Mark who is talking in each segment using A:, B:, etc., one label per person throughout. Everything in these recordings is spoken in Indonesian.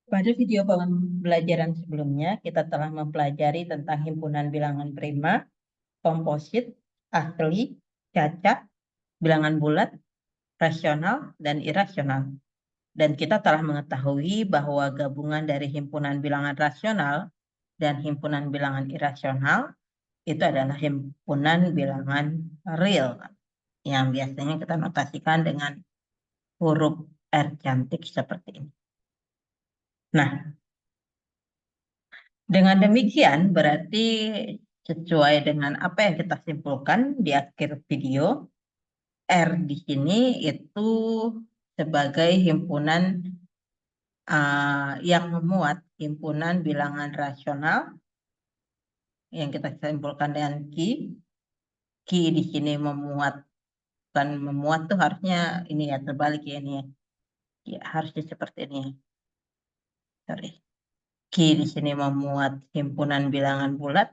A: Pada video pembelajaran sebelumnya, kita telah mempelajari tentang himpunan bilangan prima, komposit, asli, cacat, bilangan bulat, rasional, dan irasional. Dan kita telah mengetahui bahwa gabungan dari himpunan bilangan rasional dan himpunan bilangan irasional itu adalah himpunan bilangan real, yang biasanya kita notasikan dengan huruf R cantik seperti ini. Nah, dengan demikian berarti sesuai dengan apa yang kita simpulkan di akhir video, R di sini itu sebagai himpunan yang memuat himpunan bilangan rasional yang kita simpulkan dengan Ki. Ki di sini memuat, kan memuat tuh harusnya ini ya, terbalik ya ini ya. Ya, harusnya seperti ini ya. Sorry. Ki di sini memuat himpunan bilangan bulat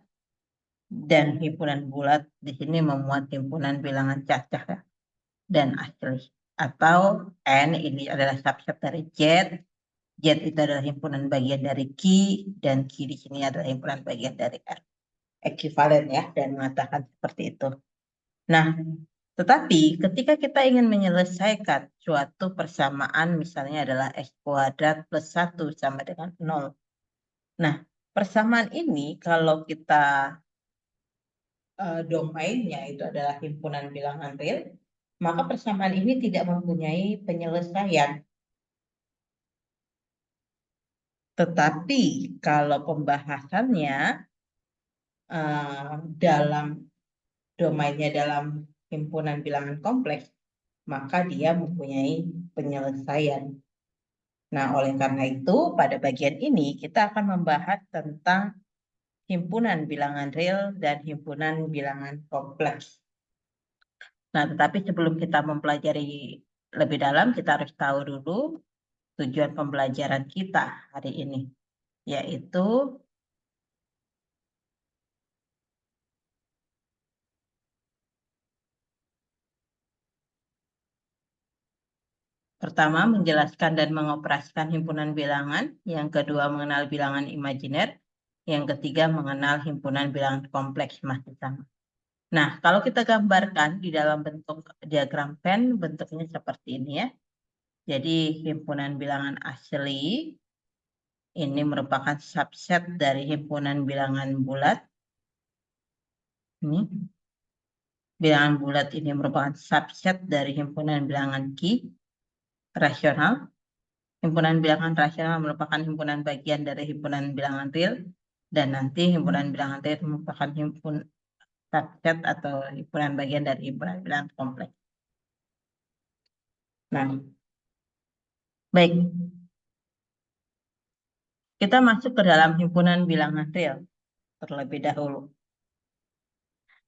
A: dan himpunan bulat di sini memuat himpunan bilangan cacah ya, dan asli. Atau N ini adalah subset dari Z. Z itu adalah himpunan bagian dari Ki dan Ki di sini adalah himpunan bagian dari R. Ekuivalen ya, dan mengatakan seperti itu. Nah, tetapi ketika kita ingin menyelesaikan suatu persamaan misalnya adalah X kuadrat plus 1 sama dengan 0. Nah, persamaan ini kalau kita domainnya itu adalah himpunan bilangan real, maka persamaan ini tidak mempunyai penyelesaian. Tetapi kalau pembahasannya dalam domainnya dalam himpunan bilangan kompleks, maka dia mempunyai penyelesaian. Nah, oleh karena itu, pada bagian ini kita akan membahas tentang himpunan bilangan real dan himpunan bilangan kompleks. Nah, tetapi sebelum kita mempelajari lebih dalam, kita harus tahu dulu tujuan pembelajaran kita hari ini, yaitu pertama, menjelaskan dan mengoperasikan himpunan bilangan. Yang kedua, mengenal bilangan imajiner. Yang ketiga, mengenal himpunan bilangan kompleks masih sama. Nah, kalau kita gambarkan di dalam bentuk diagram Venn, bentuknya seperti ini ya. Jadi, himpunan bilangan asli ini merupakan subset dari himpunan bilangan bulat. Ini. Bilangan bulat ini merupakan subset dari himpunan bilangan Ki rasional. Himpunan bilangan rasional merupakan himpunan bagian dari himpunan bilangan real, dan nanti himpunan bilangan real merupakan subset atau himpunan bagian dari himpunan bilangan kompleks. Nah, baik. Kita masuk ke dalam himpunan bilangan real terlebih dahulu.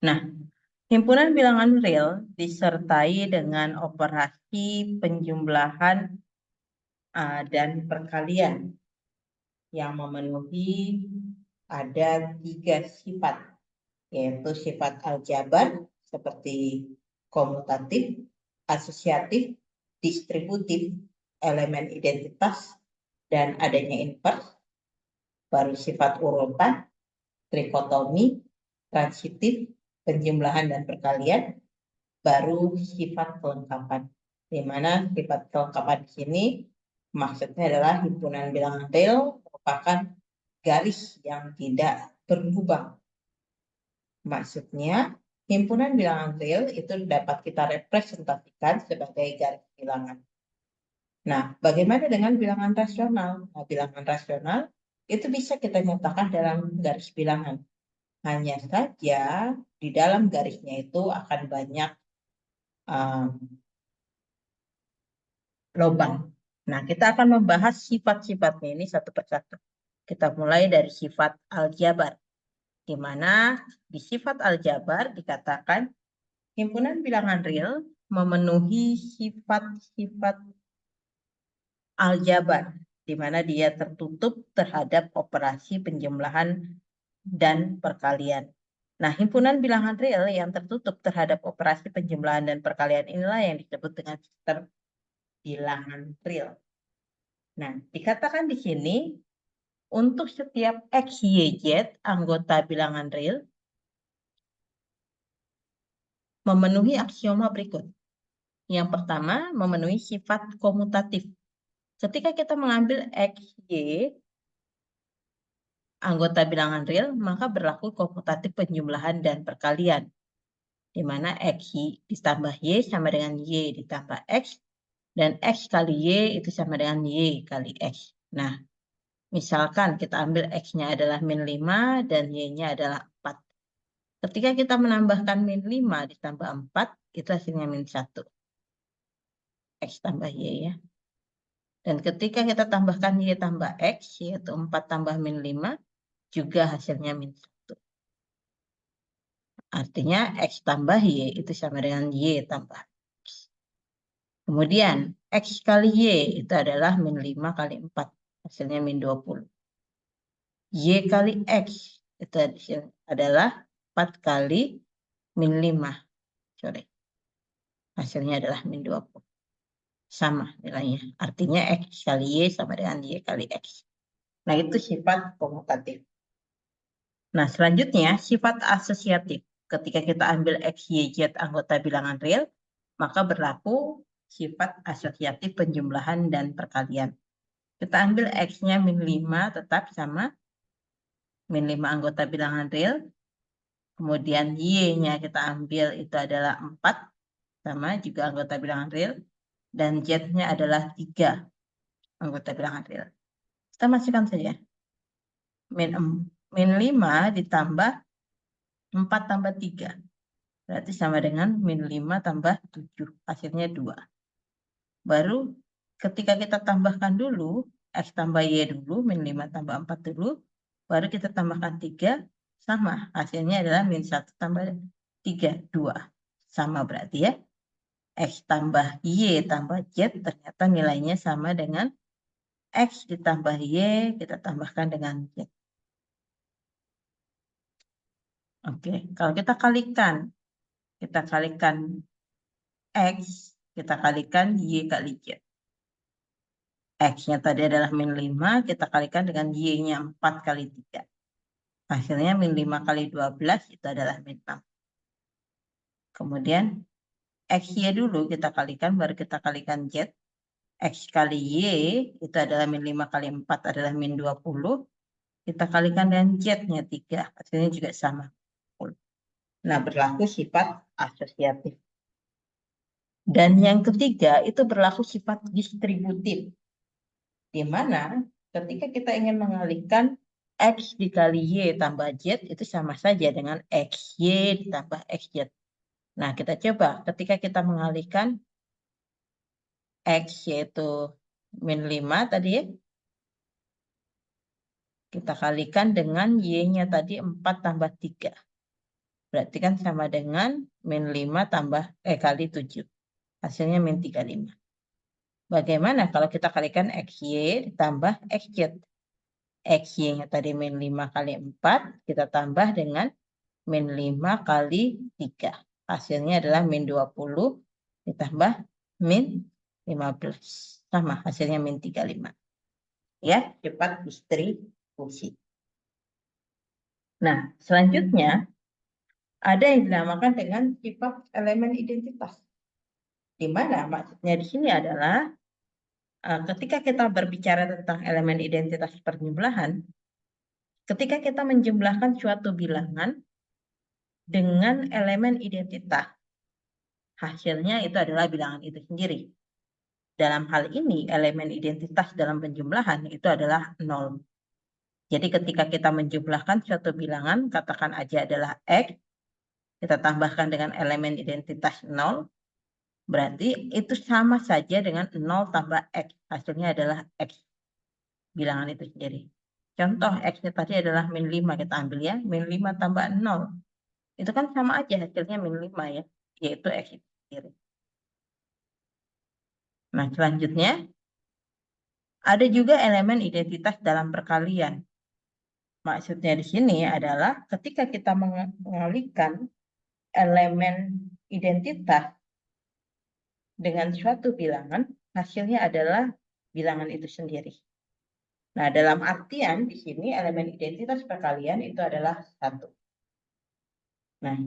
A: Nah, himpunan bilangan real disertai dengan operasi penjumlahan dan perkalian yang memenuhi ada 3 sifat, yaitu sifat aljabar seperti komutatif, asosiatif, distributif, elemen identitas, dan adanya inverse, baru sifat urutan, trikotomi, transitif, penjumlahan dan perkalian, baru sifat kelengkapan. Di mana sifat kelengkapan di sini maksudnya adalah himpunan bilangan real merupakan garis yang tidak berlubang. Maksudnya, himpunan bilangan real itu dapat kita representasikan sebagai garis bilangan. Nah, bagaimana dengan bilangan rasional? Nah, bilangan rasional itu bisa kita nyatakan dalam garis bilangan. Hanya saja di dalam garisnya itu akan banyak lubang. Nah, kita akan membahas sifat-sifatnya ini satu persatu. Kita mulai dari sifat aljabar, di mana di sifat aljabar dikatakan himpunan bilangan real memenuhi sifat-sifat aljabar, di mana dia tertutup terhadap operasi penjumlahan dan perkalian. Nah, himpunan bilangan real yang tertutup terhadap operasi penjumlahan dan perkalian inilah yang disebut dengan sistem bilangan real. Nah, dikatakan di sini untuk setiap X, Y, Z anggota bilangan real memenuhi aksioma berikut. Yang pertama, memenuhi sifat komutatif. Ketika kita mengambil X, Y anggota bilangan real, maka berlaku komutatif penjumlahan dan perkalian, di mana X ditambah Y sama dengan Y ditambah X, dan X kali Y itu sama dengan Y kali X. Nah, misalkan kita ambil X-nya adalah min 5 dan Y-nya adalah 4. Ketika kita menambahkan min 5 ditambah 4, itu hasilnya min 1. X tambah Y ya. Dan ketika kita tambahkan Y tambah X, yaitu 4 tambah min 5, juga hasilnya min 1. Artinya X tambah Y itu sama dengan Y tambah X. Kemudian X kali Y itu adalah min 5 kali 4. Hasilnya min 20. Y kali X itu adalah 4 kali min 5. Sorry. Hasilnya adalah min 20. Sama nilainya. Artinya X kali Y sama dengan Y kali X. Nah, itu sifat komutatif. Nah, selanjutnya sifat asosiatif. Ketika kita ambil X, Y, Z anggota bilangan real, maka berlaku sifat asosiatif penjumlahan dan perkalian. Kita ambil X-nya min 5 tetap sama min 5 anggota bilangan real. Kemudian Y-nya kita ambil itu adalah 4 sama juga anggota bilangan real. Dan Z-nya adalah 3 anggota bilangan real. Kita masukkan saja. Min 5 ditambah 4 tambah 3. Berarti sama dengan min 5 tambah 7. Hasilnya 2. Baru ketika kita tambahkan dulu, X tambah Y dulu, min 5 tambah 4 dulu. Baru kita tambahkan 3, sama. Hasilnya adalah min 1 tambah 3, 2. Sama berarti ya. X tambah Y tambah Z ternyata nilainya sama dengan X ditambah Y, kita tambahkan dengan Z. Oke, kalau kita kalikan X, kita kalikan Y kali Z. X-nya tadi adalah min 5, kita kalikan dengan Y-nya 4 kali 3. Hasilnya min 5 kali 12 itu adalah min 6. Kemudian X-Y dulu kita kalikan, baru kita kalikan Z. X kali Y itu adalah min 5 kali 4 adalah min 20. Kita kalikan dengan Z-nya 3, hasilnya juga sama. Nah, berlaku sifat asosiatif. Dan yang ketiga itu berlaku sifat distributif. Di mana ketika kita ingin mengalihkan X dikali Y tambah Z itu sama saja dengan XY ditambah XZ. Nah, kita coba ketika kita mengalihkan X yaitu min 5 tadi ya. Kita kalikan dengan Y-nya tadi 4 tambah 3. Berarti kan sama dengan min 5 tambah kali 7. Hasilnya min 35. Bagaimana kalau kita kalikan XY ditambah XZ? XY-nya tadi min 5 kali 4, kita tambah dengan min 5 kali 3. Hasilnya adalah min 20 ditambah min 15. Sama, hasilnya min 35. Ya, cepat distribusi. Nah, selanjutnya ada yang dinamakan dengan sifat elemen identitas. Di mana maksudnya di sini adalah ketika kita berbicara tentang elemen identitas perjumlahan, ketika kita menjumlahkan suatu bilangan dengan elemen identitas, hasilnya itu adalah bilangan itu sendiri. Dalam hal ini, elemen identitas dalam penjumlahan itu adalah 0. Jadi ketika kita menjumlahkan suatu bilangan, katakan aja adalah X, kita tambahkan dengan elemen identitas 0, berarti itu sama saja dengan 0 tambah X. Hasilnya adalah X. Bilangan itu sendiri. Contoh X-nya tadi adalah min 5, kita ambil ya. Min 5 tambah 0. Itu kan sama aja hasilnya min 5 ya. Yaitu X itu sendiri. Nah, selanjutnya ada juga elemen identitas dalam perkalian. Maksudnya di sini adalah ketika kita mengalihkan elemen identitas dengan suatu bilangan, hasilnya adalah bilangan itu sendiri. Nah, dalam artian di sini elemen identitas perkalian itu adalah 1. Nah,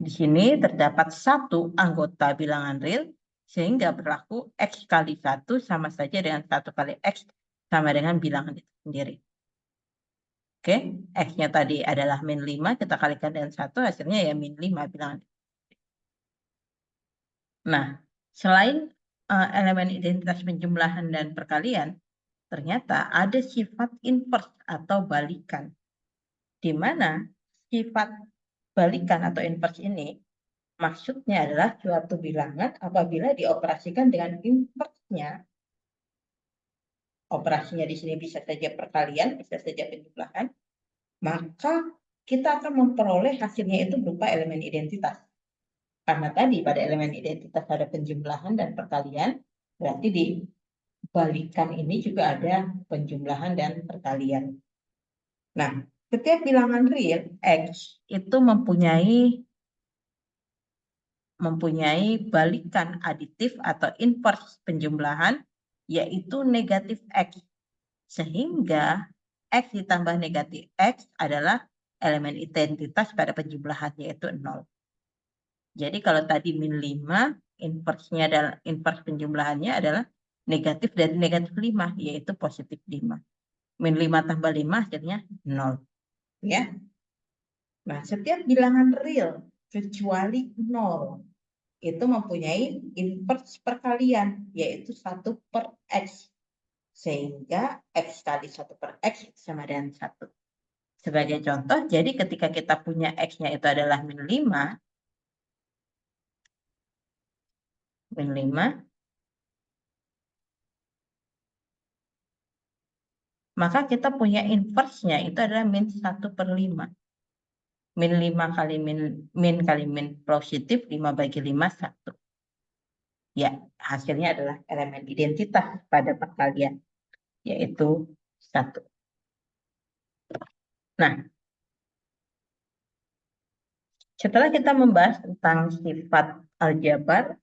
A: di sini terdapat 1 anggota bilangan real, sehingga berlaku X kali 1 sama saja dengan 1 kali X sama dengan bilangan itu sendiri. Oke, X-nya tadi adalah min 5, kita kalikan dengan 1, hasilnya ya min 5 bilangan. Nah, selain elemen identitas penjumlahan dan perkalian, ternyata ada sifat inverse atau balikan, di mana sifat balikan atau inverse ini maksudnya adalah suatu bilangan apabila dioperasikan dengan inverse-nya. Operasinya di sini bisa saja perkalian, bisa saja penjumlahan, maka kita akan memperoleh hasilnya itu berupa elemen identitas. Karena tadi pada elemen identitas ada penjumlahan dan perkalian, berarti di balikan ini juga ada penjumlahan dan perkalian. Nah, setiap bilangan real X itu mempunyai balikan aditif atau inverse penjumlahan, yaitu negatif X. Sehingga X ditambah negatif X adalah elemen identitas pada penjumlahan, yaitu 0. Jadi kalau tadi min 5, inverse-nya adalah inverse penjumlahannya adalah negatif dari negatif 5, yaitu positif 5. Min 5 tambah 5 hasilnya 0. Ya. Nah, setiap bilangan real kecuali 0 itu mempunyai inverse perkalian, yaitu 1 per X. Sehingga X kali 1 per X sama dengan 1. Sebagai contoh, jadi ketika kita punya X-nya itu adalah min 5, maka kita punya inverse-nya itu adalah min 1 per 5. Min 5 kali min positif, 5 bagi 5, 1. Ya, hasilnya adalah elemen identitas pada perkalian, yaitu 1. Nah, setelah kita membahas tentang sifat aljabar,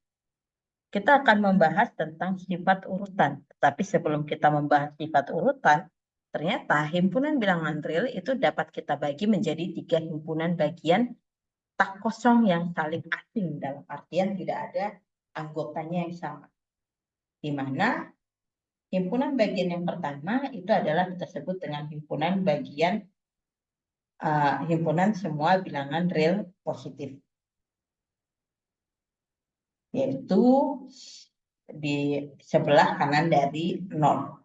A: kita akan membahas tentang sifat urutan. Tetapi sebelum kita membahas sifat urutan, ternyata himpunan bilangan real itu dapat kita bagi menjadi 3 himpunan bagian tak kosong yang saling asing, dalam artian tidak ada anggotanya yang sama. Di mana himpunan bagian yang pertama itu adalah kita sebut dengan himpunan bagian himpunan semua bilangan real positif, yaitu di sebelah kanan dari 0.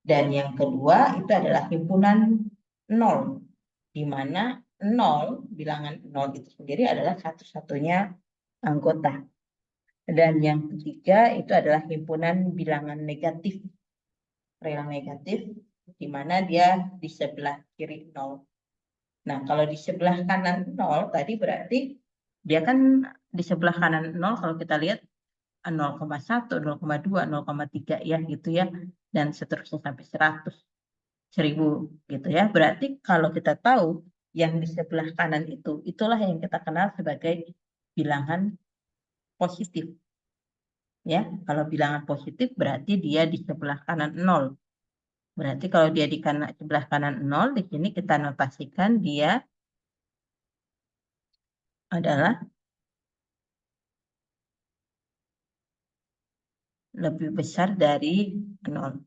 A: Dan yang kedua itu adalah himpunan 0, di mana 0, bilangan 0 itu sendiri adalah satu-satunya anggota. Dan yang ketiga itu adalah himpunan bilangan negatif, real negatif, di mana dia di sebelah kiri 0. Nah, kalau di sebelah kanan 0 tadi berarti dia kan di sebelah kanan 0 kalau kita lihat 0,1, 0,2, 0,3 ya gitu ya, dan seterusnya sampai 100, 1000 gitu ya. Berarti kalau kita tahu yang di sebelah kanan itu, itulah yang kita kenal sebagai bilangan positif. Ya, kalau bilangan positif berarti dia di sebelah kanan 0. Berarti kalau dia di sebelah kanan 0, di sini kita notasikan dia adalah lebih besar dari 0.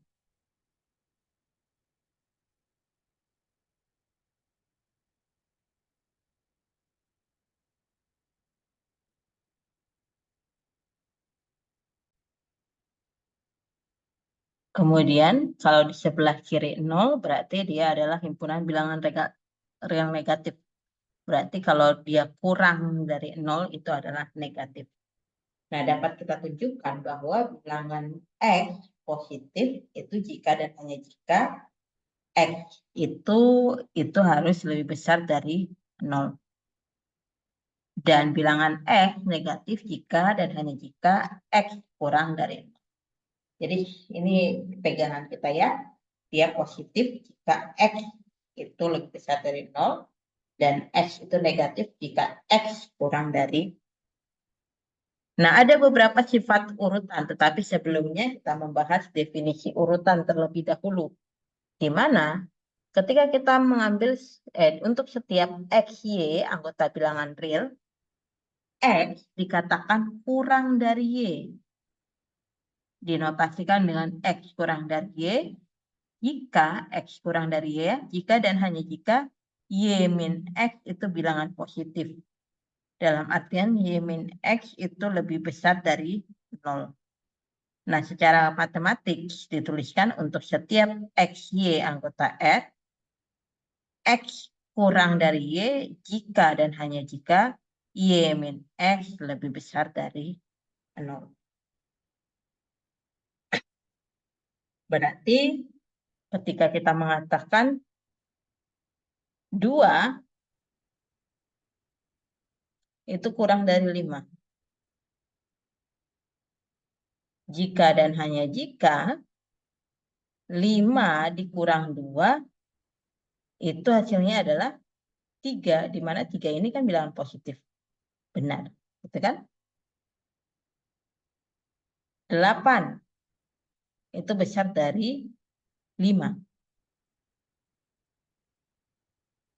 A: Kemudian kalau di sebelah kiri 0 berarti dia adalah himpunan bilangan real negatif. Berarti kalau dia kurang dari 0 itu adalah negatif. Nah, dapat kita tunjukkan bahwa bilangan X positif itu jika dan hanya jika X itu harus lebih besar dari 0. Dan bilangan X negatif jika dan hanya jika X kurang dari 0. Jadi ini pegangan kita ya. Dia positif jika X itu lebih besar dari 0. Dan X itu negatif jika X kurang dari Nah, ada beberapa sifat urutan, tetapi sebelumnya kita membahas definisi urutan terlebih dahulu. Di mana ketika kita mengambil untuk setiap XY anggota bilangan real, X dikatakan kurang dari Y. Dinotasikan dengan X kurang dari Y, jika X kurang dari Y, jika dan hanya jika Y min X itu bilangan positif. Dalam artian Y min X itu lebih besar dari 0. Nah, secara matematik dituliskan untuk setiap XY anggota R, X kurang dari Y jika dan hanya jika Y min X lebih besar dari 0. Berarti ketika kita mengatakan 2 itu kurang dari 5. Jika dan hanya jika 5 dikurang 2 itu hasilnya adalah 3, di mana 3 ini kan bilangan positif. Benar, gitu kan? 8 itu besar dari 5.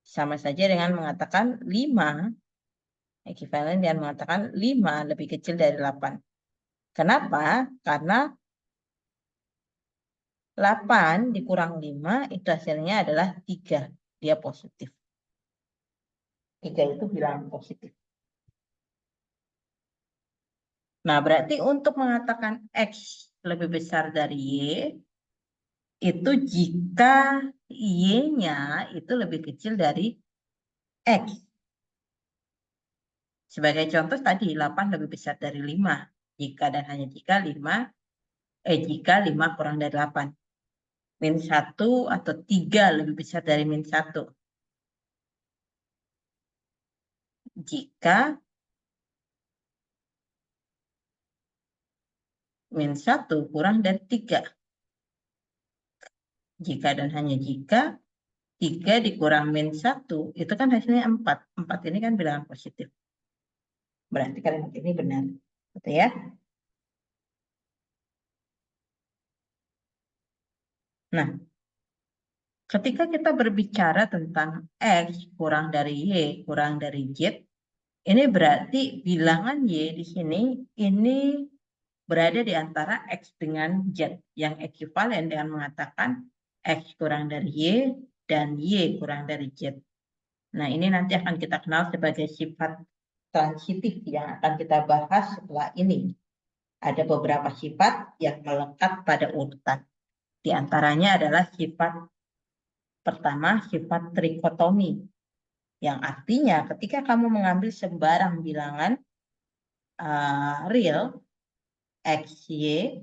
A: Sama saja dengan mengatakan 5, ekivalen dengan mengatakan 5 lebih kecil dari 8. Kenapa? Karena 8 dikurang 5 itu hasilnya adalah 3. Dia positif. 3 itu bilangan positif. Nah, berarti untuk mengatakan X lebih besar dari Y, itu jika Y-nya itu lebih kecil dari X. Sebagai contoh tadi, 8 lebih besar dari 5. Jika dan hanya jika 5 kurang dari 8. Min 1 atau 3 lebih besar dari min 1. Jika min 1 kurang dari 3. Jika dan hanya jika 3 dikurang min 1, itu kan hasilnya 4. 4 ini kan bilangan positif. Berarti kalimat ini benar. Betul ya? Nah, ketika kita berbicara tentang X kurang dari Y kurang dari Z, ini berarti bilangan Y di sini ini berada di antara X dengan Z, yang ekivalen dengan mengatakan X kurang dari Y dan Y kurang dari Z. Nah, ini nanti akan kita kenal sebagai sifat transitif yang akan kita bahas setelah ini. Ada beberapa sifat yang melekat pada urutan. Di antaranya adalah sifat pertama, sifat trikotomi. Yang artinya ketika kamu mengambil sembarang bilangan real, X, Y,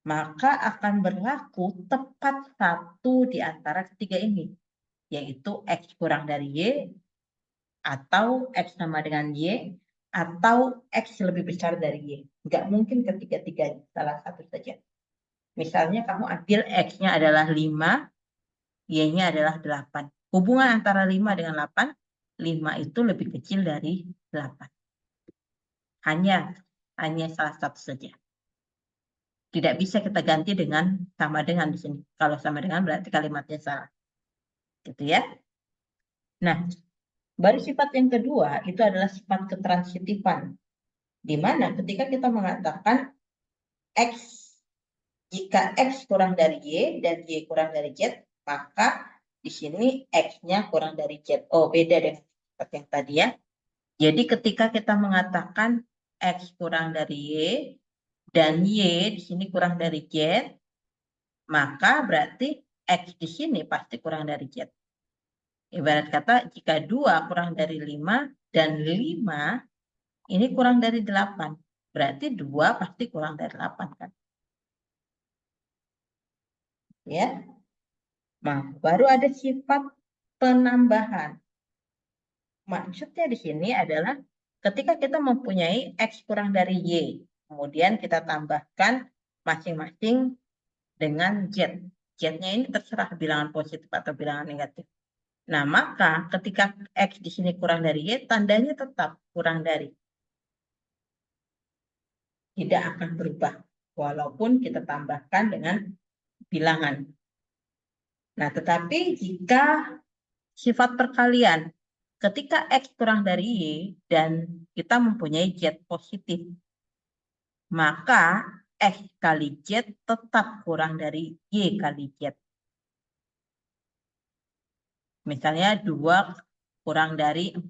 A: maka akan berlaku tepat satu di antara ketiga ini, yaitu X kurang dari Y, atau X sama dengan Y, atau X lebih besar dari Y. Nggak mungkin ketiga-tiganya, salah satu saja. Misalnya kamu ambil X-nya adalah 5, Y-nya adalah 8. Hubungan antara 5 dengan 8, 5 itu lebih kecil dari 8. Hanya salah satu saja. Tidak bisa kita ganti dengan sama dengan di sini. Kalau sama dengan berarti kalimatnya salah. Gitu ya. Nah, baru sifat yang kedua itu adalah sifat ketransitifan. Di mana ketika kita mengatakan X, jika X kurang dari Y dan Y kurang dari Z, maka di sini X-nya kurang dari Z. Oh, beda dengan sifat yang tadi ya. Jadi ketika kita mengatakan X kurang dari Y dan Y di sini kurang dari Z, maka berarti X di sini pasti kurang dari Z. Ibarat kata jika 2 kurang dari 5 dan 5 ini kurang dari 8. Berarti 2 pasti kurang dari 8 kan. Ya. Nah, baru ada sifat penambahan. Maksudnya di sini adalah ketika kita mempunyai X kurang dari Y, kemudian kita tambahkan masing-masing dengan Z. Z-nya ini terserah bilangan positif atau bilangan negatif. Nah, maka ketika X di sini kurang dari Y, tandanya tetap kurang dari. tidak akan berubah walaupun kita tambahkan dengan bilangan. Nah, tetapi jika sifat perkalian ketika X kurang dari Y dan kita mempunyai Z positif, maka X kali Z tetap kurang dari Y kali Z. Misalnya 2 kurang dari 4.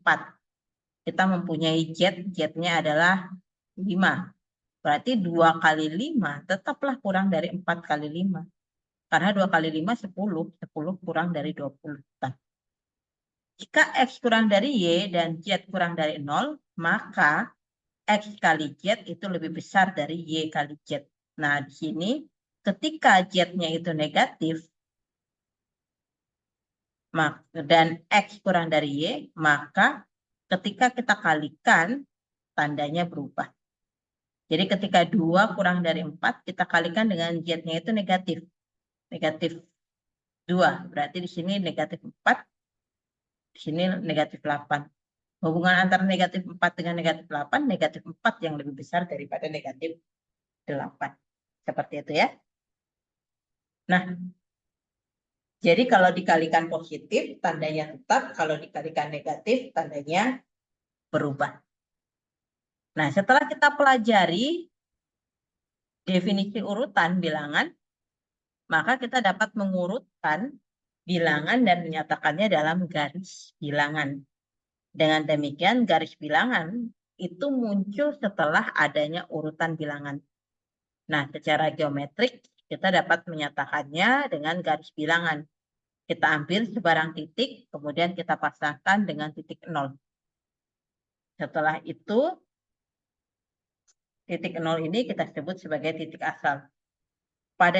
A: Kita mempunyai Z, Z-nya adalah 5. Berarti 2 kali 5 tetaplah kurang dari 4 kali 5. Karena 2 kali 5, 10. 10 kurang dari 20. Jika X kurang dari Y dan Z kurang dari 0, maka X kali Z itu lebih besar dari Y kali Z. Nah, di sini ketika Z-nya itu negatif, dan X kurang dari Y, maka ketika kita kalikan, tandanya berubah. Jadi ketika 2 kurang dari 4, kita kalikan dengan Z-nya itu negatif. Negatif 2. Berarti di sini negatif 4, di sini negatif 8. Hubungan antara negatif 4 dengan negatif 8, negatif 4 yang lebih besar daripada negatif 8. Seperti itu ya. Nah, jadi kalau dikalikan positif, tandanya tetap. Kalau dikalikan negatif, tandanya berubah. Nah, setelah kita pelajari definisi urutan bilangan, maka kita dapat mengurutkan bilangan dan menyatakannya dalam garis bilangan. Dengan demikian, garis bilangan itu muncul setelah adanya urutan bilangan. Nah, secara geometrik, kita dapat menyatakannya dengan garis bilangan. Kita ambil sebarang titik, kemudian kita pasangkan dengan titik 0. Setelah itu, titik 0 ini kita sebut sebagai titik asal. Pada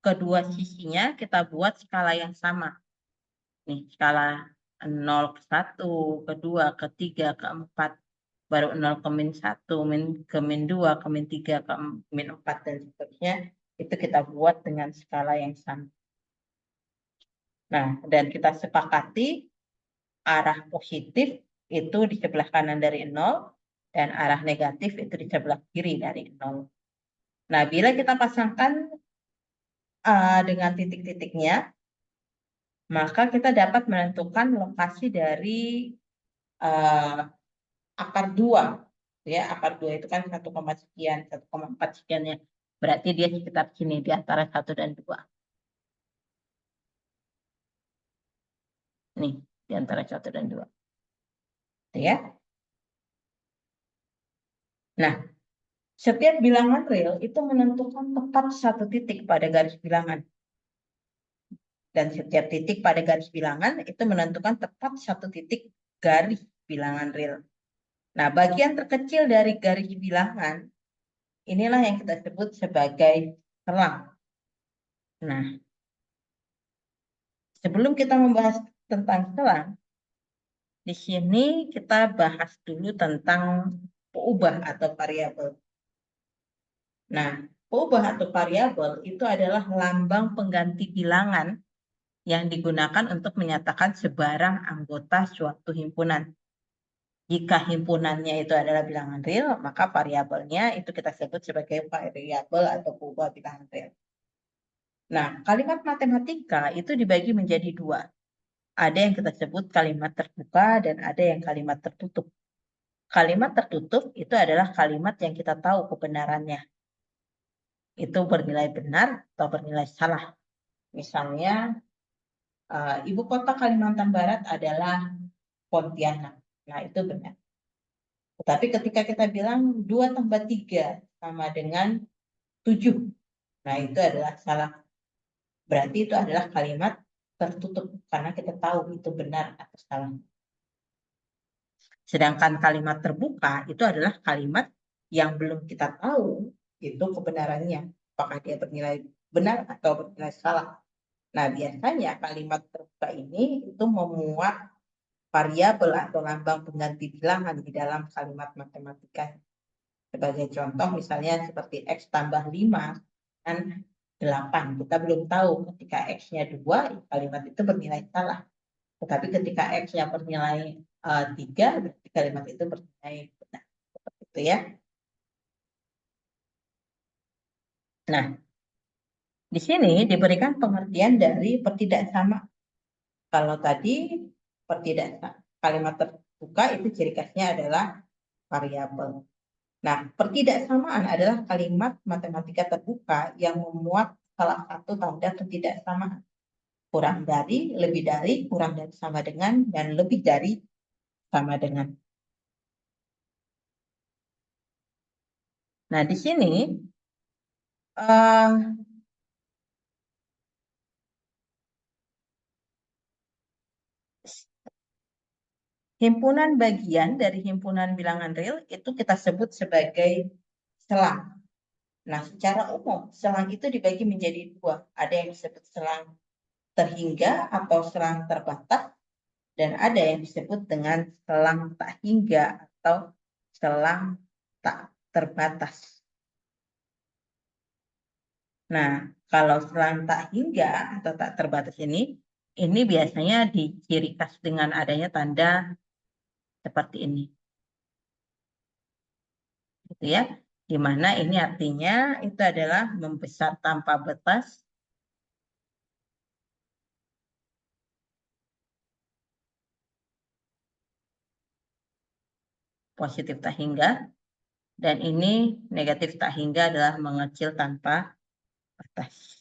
A: kedua sisinya kita buat skala yang sama. Nih, skala 0 ke 1, ke 2, ke 3, ke 4. Baru 0 ke min 1, ke min 2, ke min 3, ke min 4, dan seterusnya. Itu kita buat dengan skala yang sama. Nah, dan kita sepakati arah positif itu di sebelah kanan dari 0, dan arah negatif itu di sebelah kiri dari 0. Nah, bila kita pasangkan dengan titik-titiknya, maka kita dapat menentukan lokasi dari akar 2. Ya, akar 2 itu kan 1, sekian, 1,4 sekian ya. Berarti dia sekitar sini di antara 1 dan 2. Nih, di antara 1 dan 2. Ya. Nah, setiap bilangan real itu menentukan tepat satu titik pada garis bilangan. Dan setiap titik pada garis bilangan itu menentukan tepat satu titik garis bilangan real. Nah, bagian terkecil dari garis bilangan, inilah yang kita sebut sebagai selang. Nah, sebelum kita membahas tentang selang, di sini kita bahas dulu tentang peubah atau variabel. Nah, peubah atau variabel itu adalah lambang pengganti bilangan yang digunakan untuk menyatakan sebarang anggota suatu himpunan. Jika himpunannya itu adalah bilangan real, maka variabelnya itu kita sebut sebagai variabel atau peubah bilangan real. Nah, kalimat matematika itu dibagi menjadi 2. Ada yang kita sebut kalimat terbuka dan ada yang kalimat tertutup. Kalimat tertutup itu adalah kalimat yang kita tahu kebenarannya. Itu bernilai benar atau bernilai salah. Misalnya, ibu kota Kalimantan Barat adalah Pontianak. Nah, itu benar. Tetapi ketika kita bilang 2 tambah 3 sama dengan 7. Nah, itu adalah salah. Berarti itu adalah kalimat tertutup karena kita tahu itu benar atau salah. Sedangkan kalimat terbuka itu adalah kalimat yang belum kita tahu itu kebenarannya. Apakah dia bernilai benar atau bernilai salah. Nah, biasanya kalimat terbuka ini itu memuat variabel atau lambang pengganti bilangan di dalam kalimat matematika. Sebagai contoh misalnya seperti X tambah 5 dan 8. Kita belum tahu ketika X-nya 2, kalimat itu bernilai salah. Tetapi ketika X-nya bernilai 3, berarti kalimat itu bernilai benar. Seperti itu ya. Nah, di sini diberikan pengertian dari pertidaksamaan. Kalau tadi kalimat terbuka itu ciri khasnya adalah variabel. Nah, pertidaksamaan adalah kalimat matematika terbuka yang memuat salah satu tanda ketidaksamaan. Kurang dari, lebih dari, kurang dari sama dengan, dan lebih dari sama dengan. Nah, di sini eh, himpunan bagian dari himpunan bilangan real itu kita sebut sebagai selang. Nah, secara umum, selang itu dibagi menjadi dua. Ada yang disebut selang terhingga atau selang terbatas, dan ada yang disebut dengan selang tak hingga atau selang tak terbatas. Nah, kalau selang tak hingga atau tak terbatas ini biasanya diciri khas dengan adanya tanda seperti ini. Gitu ya. Di mana ini artinya itu adalah membesar tanpa batas, positif tak hingga, dan ini negatif tak hingga adalah mengecil tanpa batas.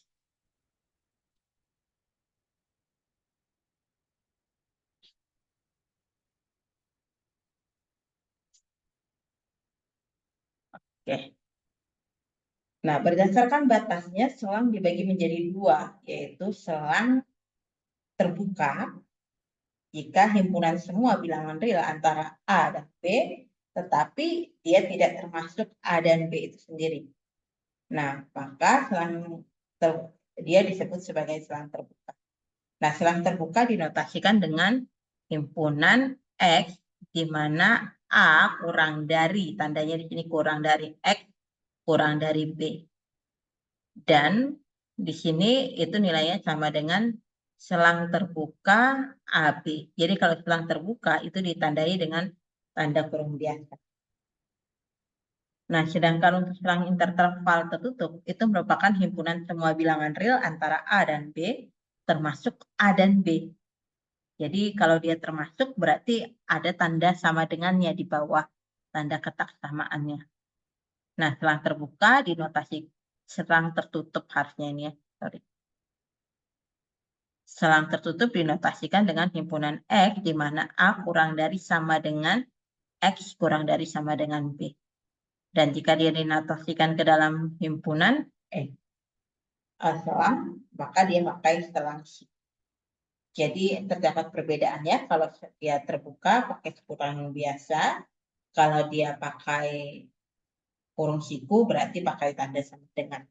A: Oke. Nah, berdasarkan batasnya, selang dibagi menjadi dua, yaitu selang terbuka jika himpunan semua bilangan real antara A dan B, tetapi dia tidak termasuk A dan B itu sendiri. Nah, maka dia disebut sebagai selang terbuka. Nah, selang terbuka dinotasikan dengan himpunan X, di mana A kurang dari, tandanya di sini kurang dari X, kurang dari B. Dan di sini itu nilainya sama dengan selang terbuka AB. Jadi kalau selang terbuka itu ditandai dengan tanda kurung biasa. Nah, sedangkan untuk selang interval tertutup itu merupakan himpunan semua bilangan real antara A dan B, termasuk A dan B. Jadi kalau dia termasuk berarti ada tanda sama dengannya di bawah tanda ketak samaannya. Nah, selang terbuka dinotasi selang tertutup harusnya ini ya. Sorry. Selang tertutup dinotasikan dengan himpunan X, di mana A kurang dari sama dengan X kurang dari sama dengan B. Dan jika dia dinotasikan ke dalam himpunan selang, maka dia pakai selang si. Jadi terdapat perbedaannya kalau dia terbuka pakai kurang biasa, kalau dia pakai kurung siku berarti pakai tanda sama dengan.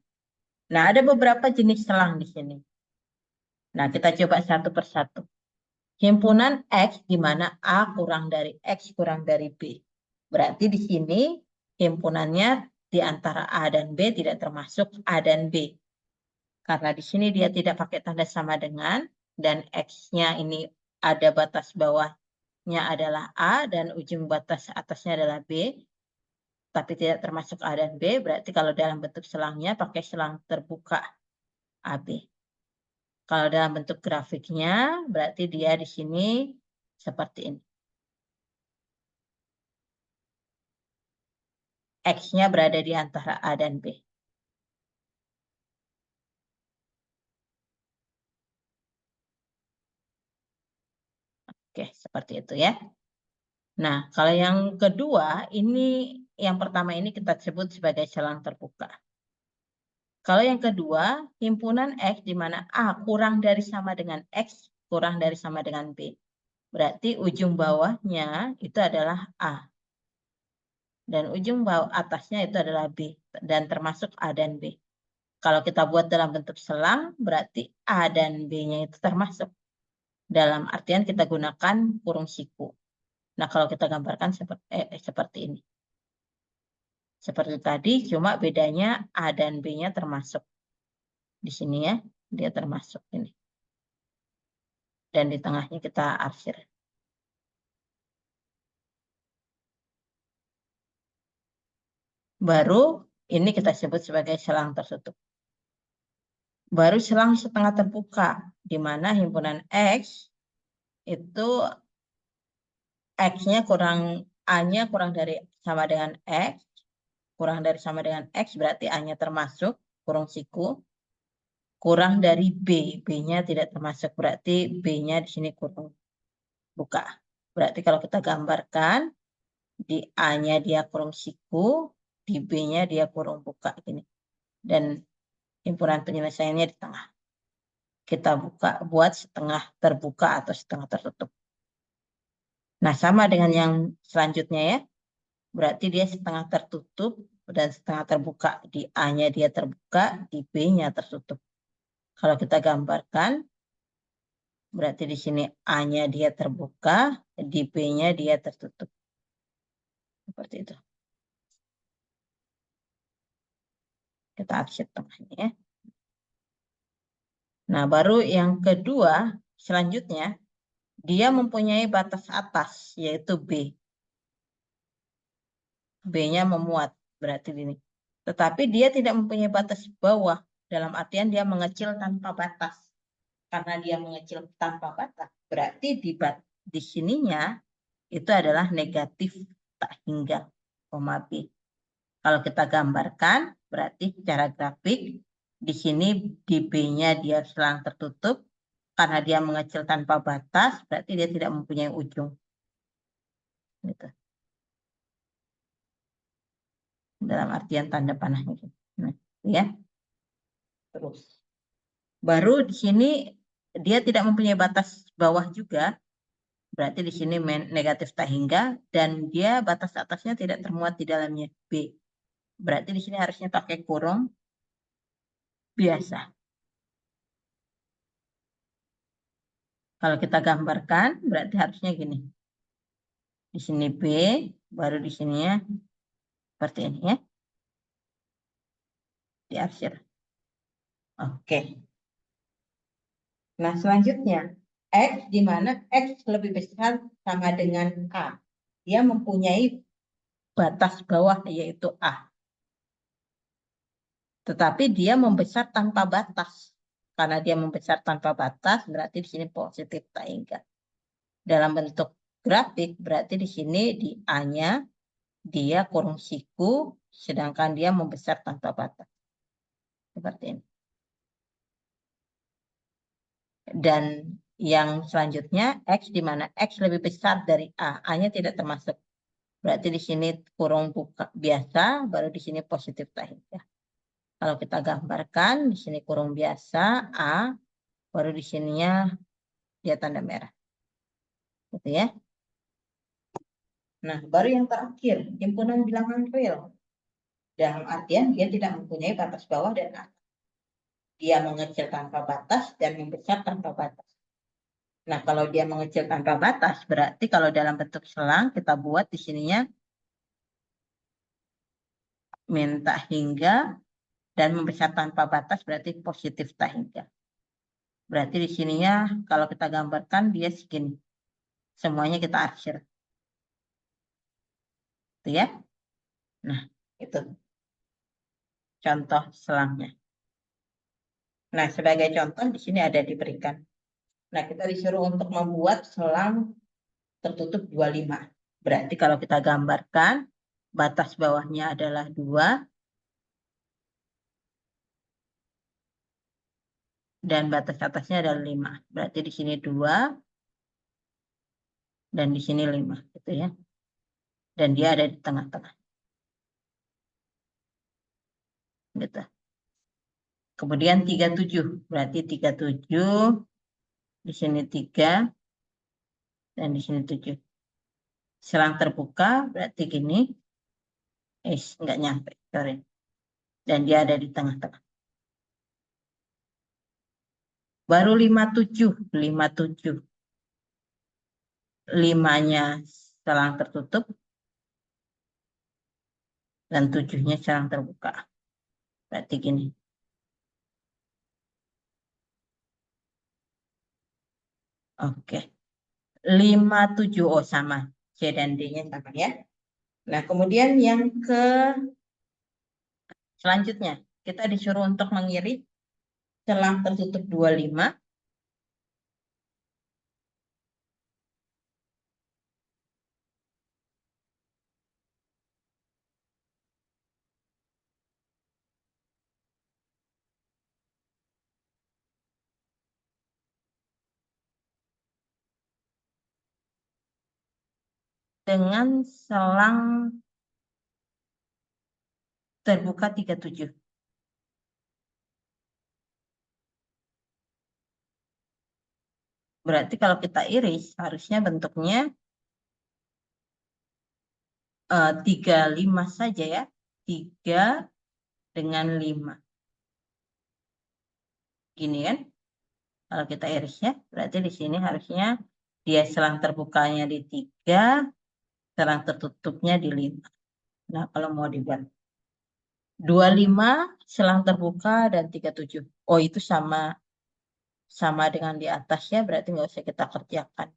A: Nah, ada beberapa jenis selang di sini. Nah, kita coba satu persatu. Himpunan X di mana A kurang dari X kurang dari B. Berarti di sini himpunannya di antara A dan B tidak termasuk A dan B. Karena di sini dia tidak pakai tanda sama dengan, dan X-nya ini ada batas bawahnya adalah A dan ujung batas atasnya adalah B, tapi tidak termasuk A dan B, berarti kalau dalam bentuk selangnya pakai selang terbuka AB. Kalau dalam bentuk grafiknya, berarti dia di sini seperti ini. X-nya berada di antara A dan B. Oke, seperti itu ya. Nah, kalau yang kedua, ini yang pertama ini kita sebut sebagai selang terbuka. Kalau yang kedua, himpunan X di mana A kurang dari sama dengan X, kurang dari sama dengan B. Berarti ujung bawahnya itu adalah A. Dan ujung bawah atasnya itu adalah B. Dan termasuk A dan B. Kalau kita buat dalam bentuk selang, berarti A dan B-nya itu termasuk. Dalam artian kita gunakan kurung siku. Nah, kalau kita gambarkan seperti ini. Seperti tadi, cuma bedanya A dan B-nya termasuk. Di sini ya, dia termasuk ini. Dan di tengahnya kita arsir. Baru ini kita sebut sebagai selang tertutup. Baru selang setengah terbuka, di mana himpunan X itu X-nya kurang, A-nya kurang dari sama dengan X, kurang dari sama dengan X berarti A-nya termasuk, kurung siku, kurang dari B, B-nya tidak termasuk, berarti B-nya di sini kurung buka. Berarti kalau kita gambarkan, di A-nya dia kurung siku, di B-nya dia kurung buka gini. Dan himpunan penyelesaiannya di tengah. Kita buat setengah terbuka atau setengah tertutup. Nah, sama dengan yang selanjutnya ya. Berarti dia setengah tertutup dan setengah terbuka. Di A-nya dia terbuka, di B-nya tertutup. Kalau kita gambarkan, berarti di sini A-nya dia terbuka, di B-nya dia tertutup. Seperti itu. Kita arsip tengahnya ya. Nah, baru yang kedua, selanjutnya, dia mempunyai batas atas, yaitu B. B-nya memuat, berarti ini. Tetapi dia tidak mempunyai batas bawah, dalam artian dia mengecil tanpa batas. Karena dia mengecil tanpa batas, berarti di sininya itu adalah negatif tak hingga, koma B. Kalau kita gambarkan, berarti secara grafik, di sini di B-nya dia selang tertutup, karena dia mengecil tanpa batas, berarti dia tidak mempunyai ujung. Gitu. Dalam artian tanda panahnya. Nah, ya. Terus. Baru di sini dia tidak mempunyai batas bawah juga, berarti di sini negatif tak hingga, dan dia batas atasnya tidak termuat di dalamnya B. Berarti di sini harusnya pakai kurung biasa. Kalau kita gambarkan, berarti harusnya gini. Di sini B, baru di sininya seperti ini ya. Diarsir. Oke. Nah, selanjutnya, X di mana X lebih besar sama dengan A. Dia mempunyai batas bawah yaitu A. Tetapi dia membesar tanpa batas. Karena dia membesar tanpa batas, berarti di sini positif tak hingga. Dalam bentuk grafik, berarti di sini di A-nya dia kurung siku, sedangkan dia membesar tanpa batas. Seperti ini. Dan yang selanjutnya, X di mana X lebih besar dari A. A-nya tidak termasuk. Berarti di sini kurung buka biasa, baru di sini positif tak hingga. Kalau kita gambarkan, di sini kurung biasa, A, baru di sininya dia tanda merah. Gitu ya. Nah, baru yang terakhir, himpunan bilangan real. Dalam artian dia tidak mempunyai batas bawah dan atas. Dia mengecil tanpa batas dan membesar tanpa batas. Nah, kalau dia mengecil tanpa batas, berarti kalau dalam bentuk selang, kita buat di sininya minta hingga dan membesar tanpa batas, berarti positif tak hingga. Berarti di sininya, kalau kita gambarkan, dia segini. Semuanya kita arsir. Itu ya. Nah, itu contoh selangnya. Nah, sebagai contoh di sini ada diberikan. Nah, kita disuruh untuk membuat selang tertutup 25. Berarti kalau kita gambarkan, batas bawahnya adalah 2, dan batas atasnya adalah 5. Berarti di sini 2, dan di sini 5. Gitu ya. Dan dia ada di tengah-tengah. Gitu. Kemudian 37. Berarti 37, di sini 3, dan di sini 7. Selang terbuka berarti gini. Nggak nyampe, sorry. Dan dia ada di tengah-tengah. Baru 57. 57. 5-nya selang tertutup. Dan 7-nya selang terbuka. Berarti gini. Oke. 57. Oh, sama. C dan D-nya sama ya. Nah, kemudian yang selanjutnya. Kita disuruh untuk mengirit selang tertutup 25 dengan selang terbuka 37. Berarti kalau kita iris harusnya bentuknya 35 saja ya. 3 dengan 5. Gini kan? Kalau kita irisnya, berarti di sini harusnya dia selang terbukanya di 3, selang tertutupnya di 5. Nah, kalau mau dibuat 25 selang terbuka dan 37. Oh, itu sama dengan di atasnya, berarti nggak usah kita kerjakan.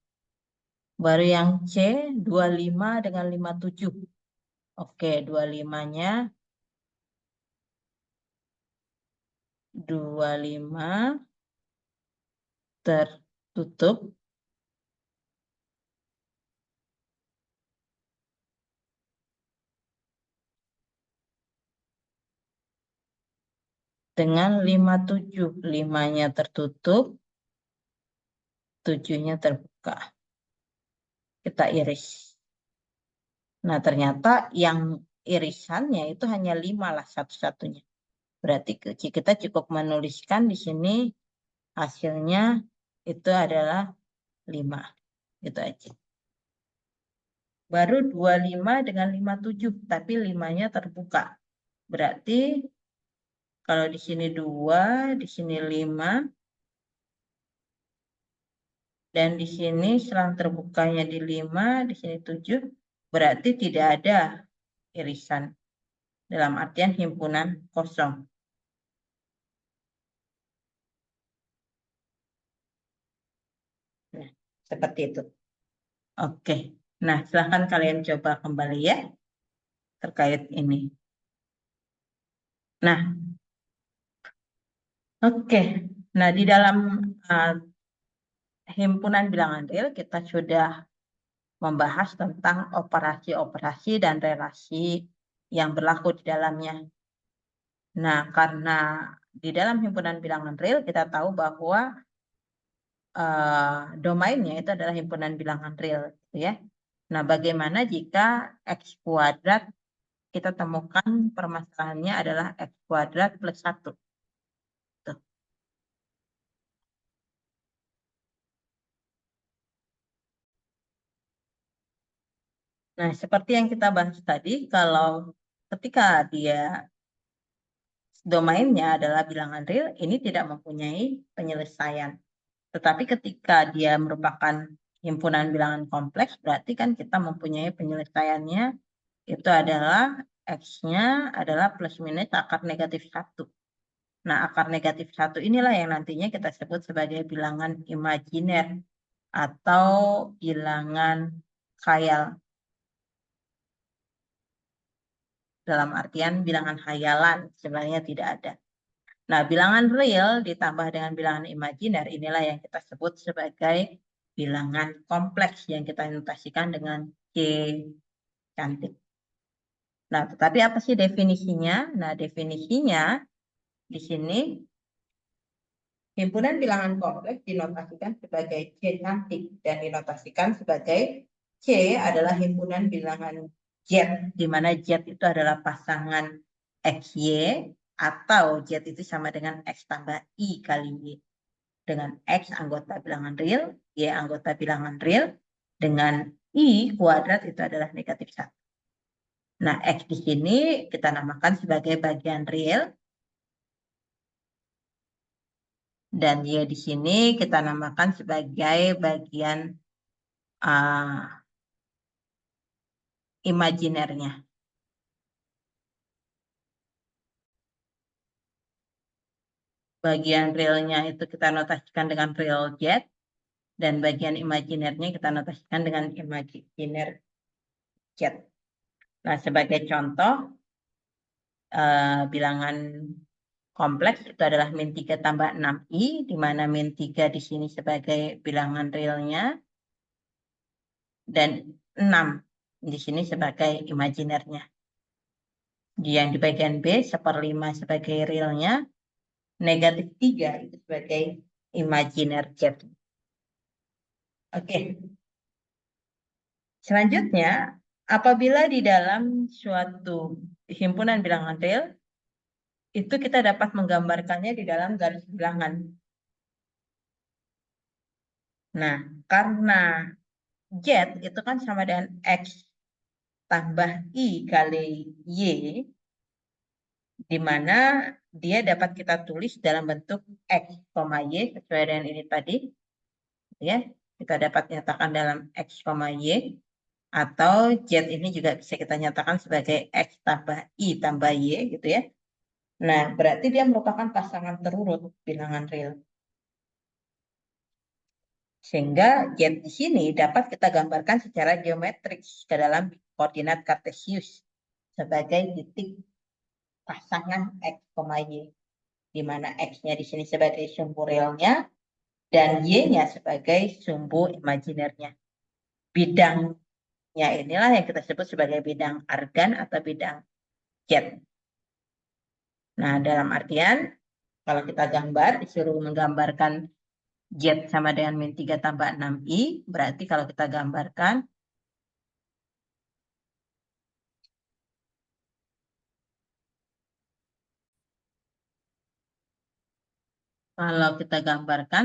A: Baru yang C, 25 dengan 57. Oke, 25-nya 25 tertutup dengan 57. 5-nya tertutup, 7-nya terbuka. Kita iris. Nah, ternyata yang irisannya itu hanya 5 lah satu-satunya. Berarti kita cukup menuliskan di sini hasilnya itu adalah 5. Gitu aja. Baru 25 dengan 57, tapi 5-nya terbuka. Berarti kalau di sini 2, di sini 5, dan di sini selang terbukanya di 5, di sini 7, berarti tidak ada irisan. Dalam artian himpunan kosong. Nah, seperti itu. Oke. Nah, silahkan kalian coba kembali ya terkait ini. Nah, oke. Nah, di dalam himpunan bilangan real kita sudah membahas tentang operasi-operasi dan relasi yang berlaku di dalamnya. Nah, karena di dalam himpunan bilangan real kita tahu bahwa domainnya itu adalah himpunan bilangan real, ya. Nah, bagaimana jika X kuadrat kita temukan permasalahannya adalah X kuadrat plus 1. Tuh. Nah, seperti yang kita bahas tadi, kalau ketika dia domainnya adalah bilangan real, ini tidak mempunyai penyelesaian. Tetapi ketika dia merupakan himpunan bilangan kompleks, berarti kan kita mempunyai penyelesaiannya, itu adalah X-nya adalah plus minus akar negatif 1. Nah, akar negatif 1 inilah yang nantinya kita sebut sebagai bilangan imajiner atau bilangan khayal. Dalam artian bilangan khayalan, sebenarnya tidak ada. Nah, bilangan real ditambah dengan bilangan imajiner, inilah yang kita sebut sebagai bilangan kompleks yang kita notasikan dengan C cantik. Nah, tetapi apa sih definisinya? Nah, definisinya di sini himpunan bilangan kompleks dinotasikan sebagai C cantik dan dinotasikan sebagai C adalah himpunan bilangan Z, di mana Z itu adalah pasangan XY atau Z itu sama dengan X tambah I kali Y. Dengan X anggota bilangan real, Y anggota bilangan real, dengan I kuadrat itu adalah negatif 1. Nah, X di sini kita namakan sebagai bagian real, dan Y di sini kita namakan sebagai bagian imajinernya. Bagian realnya itu kita notasikan dengan real Z, dan bagian imajinernya kita notasikan dengan imajiner Z. Nah, sebagai contoh, bilangan kompleks itu adalah min 3 tambah 6i, di mana min 3 di sini sebagai bilangan realnya, dan 6 di sini sebagai imajinernya. Yang di bagian B, 1/5 sebagai realnya, negatif 3 itu sebagai imajiner Z. Oke. Selanjutnya, apabila di dalam suatu himpunan bilangan real, itu kita dapat menggambarkannya di dalam garis bilangan. Nah, karena Z itu kan sama dengan X tambah I kali Y, di mana dia dapat kita tulis dalam bentuk X, Y, sesuai dengan ini tadi. Ya, kita dapat nyatakan dalam X, Y, atau Z ini juga bisa kita nyatakan sebagai X tambah I tambah Y, gitu ya. Nah, berarti dia merupakan pasangan terurut bilangan real. Sehingga Z di sini dapat kita gambarkan secara geometris ke dalam koordinat kartesius sebagai titik pasangan X, Y, di mana X-nya di sini sebagai sumbu realnya dan Y-nya sebagai sumbu imajinernya. Bidangnya inilah yang kita sebut sebagai bidang argan atau bidang Z. Nah, dalam artian kalau kita gambar, disuruh menggambarkan Z sama dengan min 3 tambah 6i, berarti kalau kita gambarkan,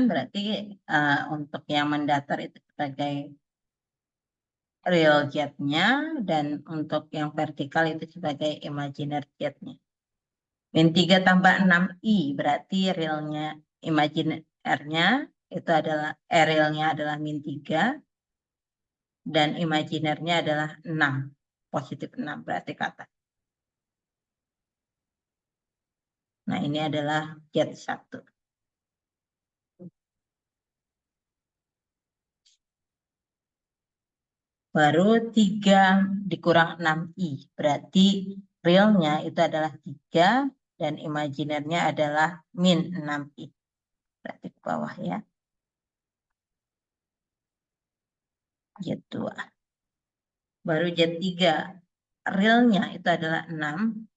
A: berarti untuk yang mendatar itu sebagai real Z-nya, dan untuk yang vertikal itu sebagai imajiner Z-nya. Min 3 tambah 6i berarti realnya, imajinernya itu adalah, realnya adalah min 3, dan imajinernya adalah 6, positif 6 berarti kata. Nah, ini adalah Z1. Baru 3 dikurang 6i, berarti realnya itu adalah 3, dan imajinernya adalah min 6i. Berarti ke bawah ya. Z2. Baru Z3, realnya itu adalah 6,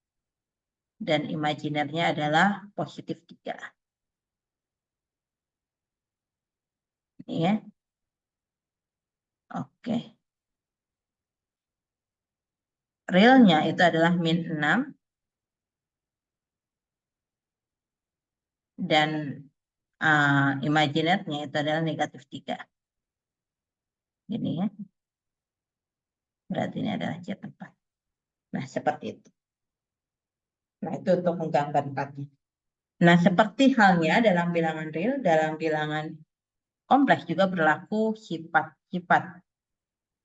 A: dan imajinernya adalah positif 3. Ini ya. Oke. Realnya itu adalah min 6, dan imajinernya itu adalah negatif 3. Ini ya. Berarti ini adalah Z4. Nah, seperti itu. Nah, itu untuk menggambar 4-nya. Nah, seperti halnya dalam bilangan real, dalam bilangan kompleks juga berlaku sifat-sifat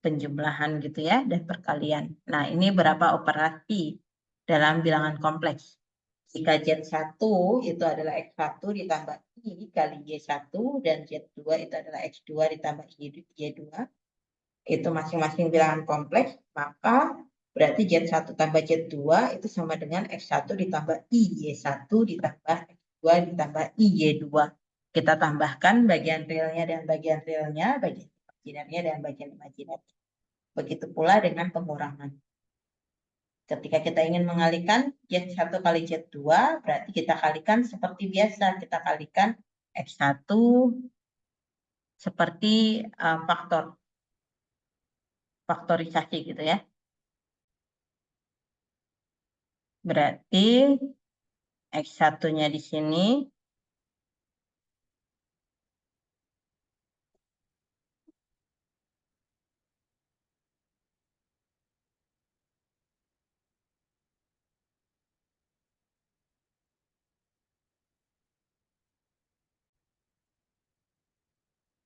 A: penjumlahan gitu ya, dan perkalian. Nah, ini berapa operasi dalam bilangan kompleks. Jika Z1 itu adalah X1 ditambah I kali Y1, dan Z2 itu adalah X2 ditambah Y2, itu masing-masing bilangan kompleks, maka berarti Z1 tambah Z2 itu sama dengan X1 ditambah I Y1 ditambah X2 ditambah I Y2. Kita tambahkan bagian realnya dan bagian realnya, bagian imajinernya dan bagian imajinernya. Begitu pula dengan pengurangan. Ketika kita ingin mengalihkan Z1 kali Z2, berarti kita kalikan seperti biasa. Kita kalikan X1 seperti faktorisasi gitu ya. Berarti X1-nya di sini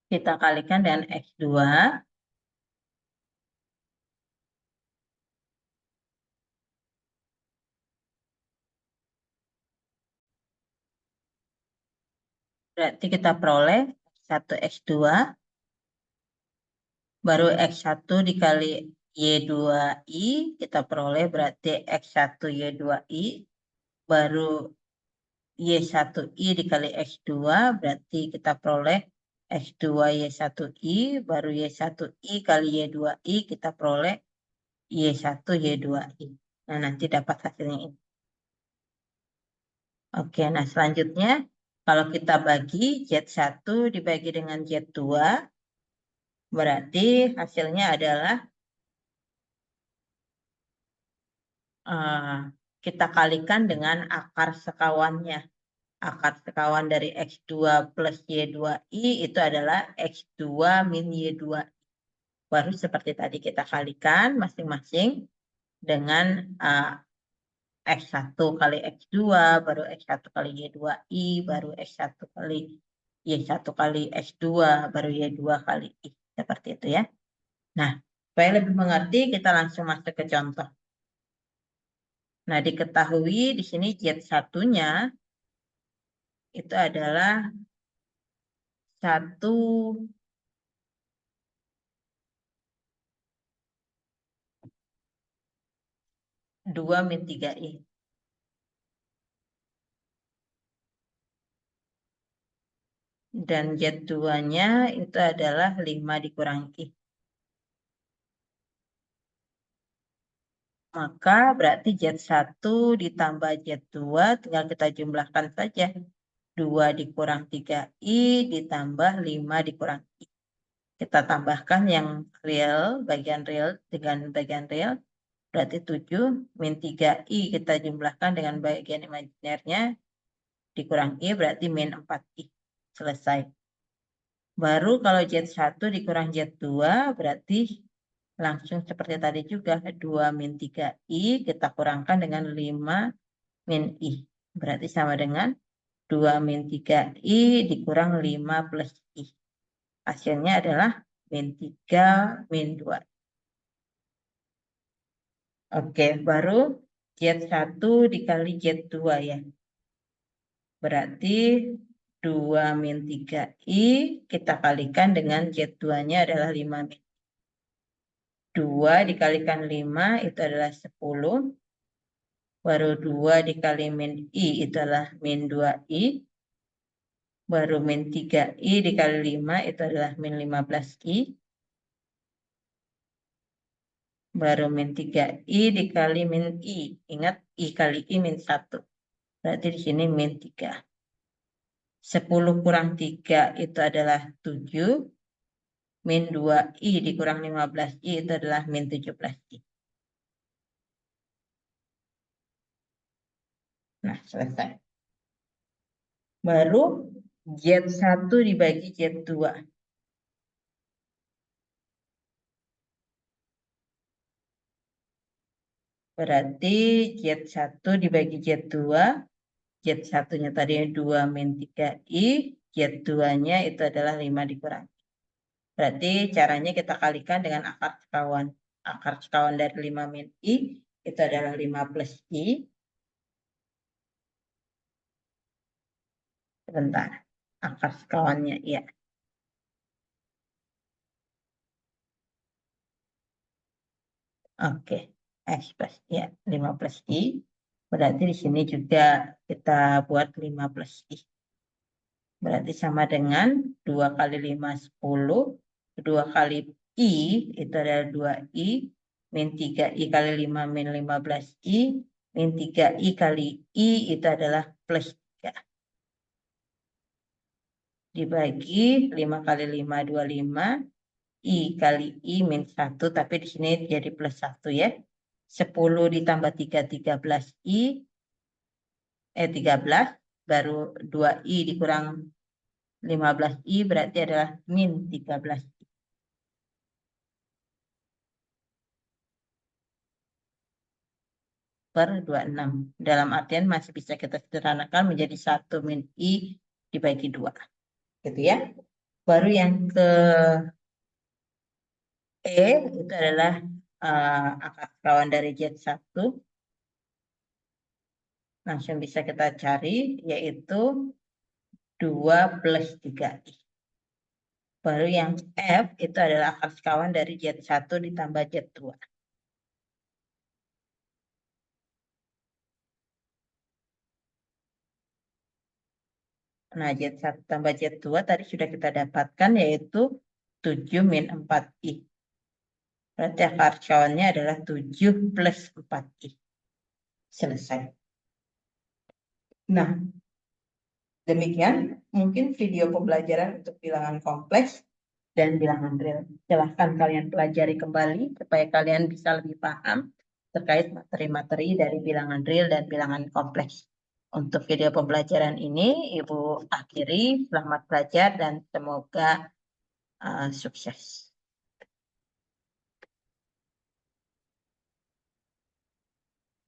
A: kita kalikan dengan X2. Berarti kita peroleh X1 X2. Baru X1 dikali Y2I, kita peroleh berarti X1 Y2I. Baru Y1I dikali X2, berarti kita peroleh X2 Y1I, baru Y1I kali Y2I, kita peroleh Y1 Y2I. Nah, nanti dapat hasilnya ini. Oke, nah selanjutnya, kalau kita bagi Z1 dibagi dengan Z2, berarti hasilnya adalah kita kalikan dengan akar sekawannya. Akar sekawan dari X2 plus Y2I itu adalah X2 min Y2I. Baru seperti tadi kita kalikan masing-masing dengan X1 kali X2, baru X1 kali Y2I, baru X1 kali Y1 kali X2, baru Y2 kali I. Seperti itu ya. Nah, supaya lebih mengerti, kita langsung masuk ke contoh. Nah, diketahui di sini Z1-nya itu adalah 1 2 min 3I. Dan Z2-nya itu adalah 5 dikurangi I. Maka berarti Z1 ditambah Z2 tinggal kita jumlahkan saja. 2 dikurang 3I ditambah 5 dikurang I. Kita tambahkan yang real, bagian real dengan bagian real. Berarti 7 min 3I kita jumlahkan dengan bagian imajinernya. Dikurang I berarti min 4I. Selesai. Baru kalau Z1 dikurang Z2 berarti langsung seperti tadi juga 2 min 3I kita kurangkan dengan 5 min I. Berarti sama dengan 2 min 3I dikurang 5 plus I. Hasilnya adalah min 3 min 2. Oke, baru Z1 dikali Z2 ya. Berarti 2 min 3I kita kalikan dengan Z2-nya adalah 5 min. 2 dikalikan 5 itu adalah 10. Baru 2 dikali min I itu adalah min 2I. Baru min 3I dikali 5 itu adalah min 15I. Baru min 3I dikali min I. Ingat I kali I min 1. Berarti di sini min 3. 10 kurang 3 itu adalah 7. Min 2I dikurang 15I itu adalah min 17I. Nah, selesai. Baru Z1 dibagi Z2. Berarti Z1 dibagi Z2. Z1-nya tadi 2 min 3I. Z2-nya itu adalah 5 dikurangi. Berarti caranya kita kalikan dengan akar sekawan. Akar sekawan dari 5 min I itu adalah 5 plus I. Sebentar. Akar sekawannya, ya. Oke. X plus, ya. 5 plus I. Berarti di sini juga kita buat 5 plus I. Berarti sama dengan 2 kali 5, 10. 2 kali I itu adalah 2I. Min 3I kali 5 min 15I. Min 3I kali I itu adalah plus 3. Dibagi 5 kali 5, 25. I kali I min 1. Tapi di sini jadi plus 1 ya. 10 ditambah 3, 13I. 13. Baru 2I dikurang 15I berarti adalah min 13. Per 26. Dalam artian masih bisa kita sederhanakan menjadi 1 min I dibagi 2. Gitu ya. Baru yang ke E itu adalah akar sekawan dari Z1. Langsung bisa kita cari yaitu 2 plus 3I. Baru yang F itu adalah akar sekawan dari Z1 ditambah Z2. Nah, Z1 tambah Z2 tadi sudah kita dapatkan, yaitu 7 min 4I. Berarti akar kawannya adalah 7 plus 4I. Selesai. Nah, demikian mungkin video pembelajaran untuk bilangan kompleks dan bilangan real. Silahkan kalian pelajari kembali supaya kalian bisa lebih paham terkait materi-materi dari bilangan real dan bilangan kompleks. Untuk video pembelajaran ini, Ibu akhiri. Selamat belajar dan semoga sukses.